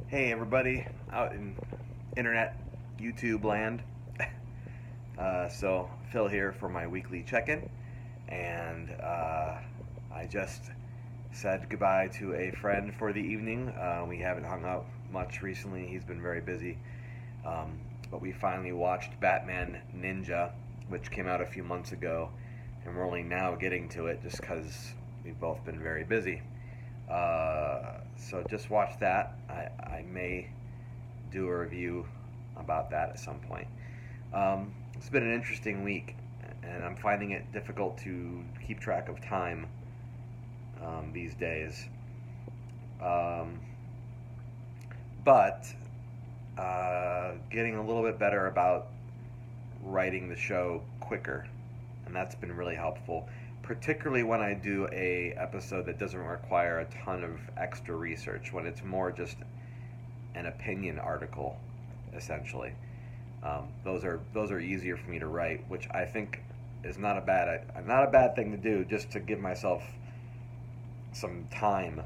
Hey everybody out in internet YouTube land. So Phil here for my weekly check-in, and I just said goodbye to a friend for the evening. We haven't hung out much recently. He's been very busy, but we finally watched Batman Ninja, which came out a few months ago, and we're only now getting to it just because we've both been very busy. So just watch that. I may do a review about that at some point. It's been an interesting week, and I'm finding it difficult to keep track of time these days. Um, but getting a little bit better about writing the show quicker, and that's been really helpful. Particularly when I do a episode that doesn't require a ton of extra research, when it's more just an opinion article, essentially. Those are easier for me to write, which I think is not a bad thing to do, just to give myself some time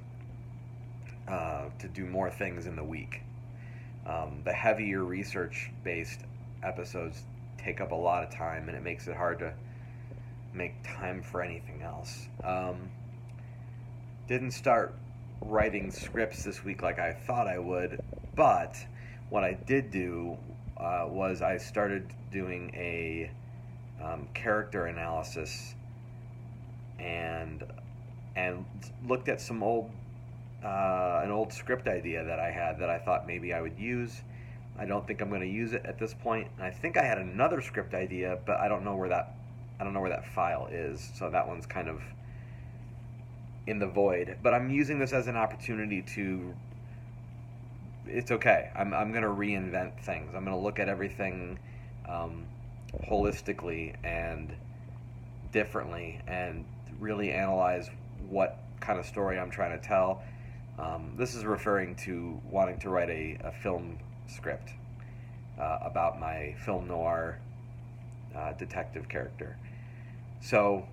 to do more things in the week. The heavier research based episodes take up a lot of time, and it makes it hard to make time for anything else. Didn't start writing scripts this week like I thought I would, but what I did do was I started doing a character analysis and and looked at some old an old script idea that I had that I thought maybe I would use. I don't think I'm going to use it at this point. And I think I had another script idea, but I don't know where that file is. So that one's kind of in the void. But I'm using this as an opportunity to. It's okay. I'm going to reinvent things. I'm going to look at everything um, holistically and differently, and really analyze what kind of story I'm trying to tell. This is referring to wanting to write a film script about my film noir detective character. So,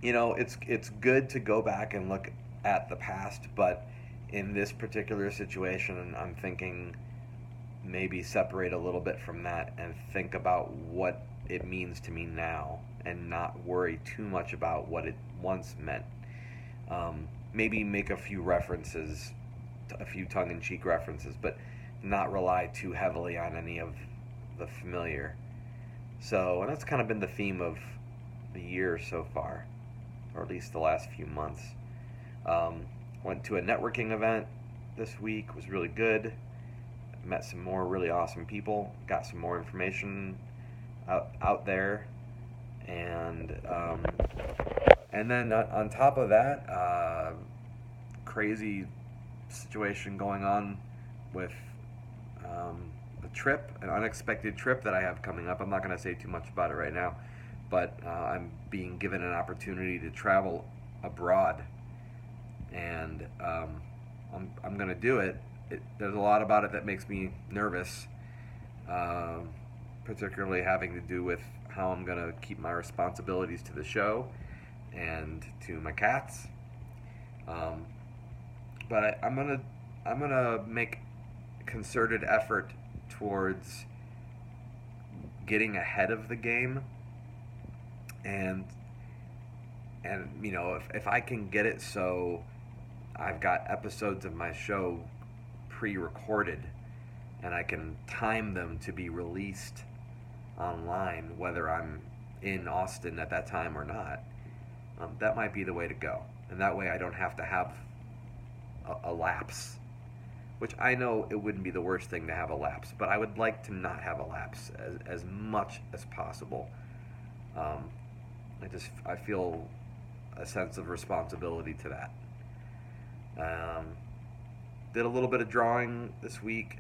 it's good to go back and look at the past, but in this particular situation, I'm thinking maybe separate a little bit from that and think about what it means to me now, and not worry too much about what it once meant. Maybe make a few references, a few tongue-in-cheek references, but not rely too heavily on any of the familiar. So, and that's kind of been the theme of the year so far, or at least the last few months. Um, Went to a networking event this week, was really good. Met some more really awesome people, got some more information out there, and and then on top of that, crazy situation going on with a trip, an unexpected trip that I have coming up. I'm not going to say too much about it right now, but I'm being given an opportunity to travel abroad, and I'm going to do it. There's a lot about it that makes me nervous, um, particularly having to do with how I'm going to keep my responsibilities to the show and to my cats. Um, but I'm gonna make concerted effort towards getting ahead of the game, and if I can get it so I've got episodes of my show pre-recorded, and I can time them to be released online, whether I'm in Austin at that time or not. That might be the way to go, and that way I don't have to have a lapse. Which I know it wouldn't be the worst thing to have a lapse, but I would like to not have a lapse as much as possible. Um, I feel a sense of responsibility to that. Um, did a little bit of drawing this week,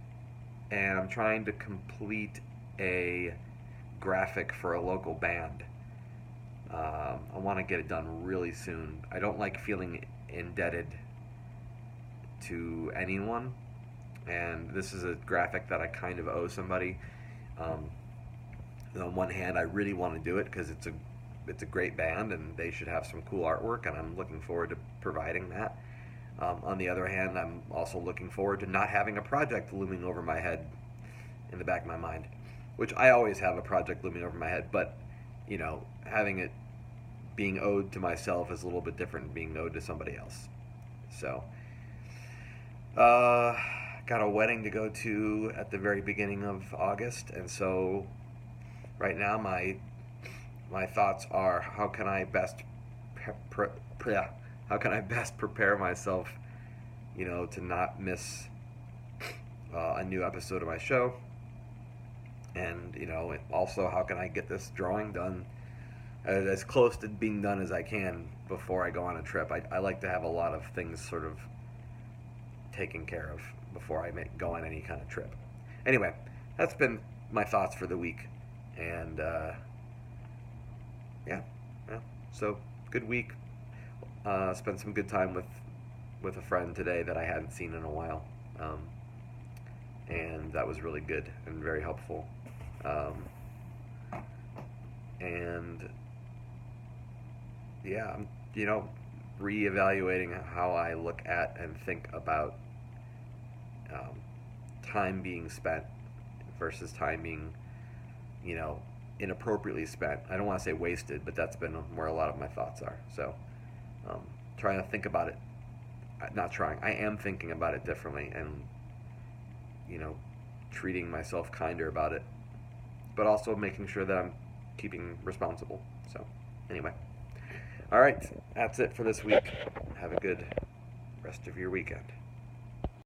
and I'm trying to complete a graphic for a local band. I want to get it done really soon. I don't like feeling indebted to anyone, and this is a graphic that I kind of owe somebody. Um, on one hand, I really want to do it because it's a great band and they should have some cool artwork, and I'm looking forward to providing that. On the other hand, I'm also looking forward to not having a project looming over my head in the back of my mind, which I always have a project looming over my head, but having it being owed to myself is a little bit different than being owed to somebody else. So, got a wedding to go to at the very beginning of August, and so right now my thoughts are how can I best how can I best prepare myself, to not miss a new episode of my show, and also how can I get this drawing done as close to being done as I can before I go on a trip. I like to have a lot of things sort of taken care of before I go on any kind of trip. Anyway, that's been my thoughts for the week, and yeah, so good week. Spent some good time with a friend today that I hadn't seen in a while, and that was really good and very helpful. And yeah, I'm reevaluating how I look at and think about time being spent versus time being, inappropriately spent. I don't want to say wasted, but that's been where a lot of my thoughts are. So, trying to think about it. Not trying. I am thinking about it differently, and treating myself kinder about it, but also making sure that I'm keeping responsible. So, anyway. All right, that's it for this week. Have a good rest of your weekend.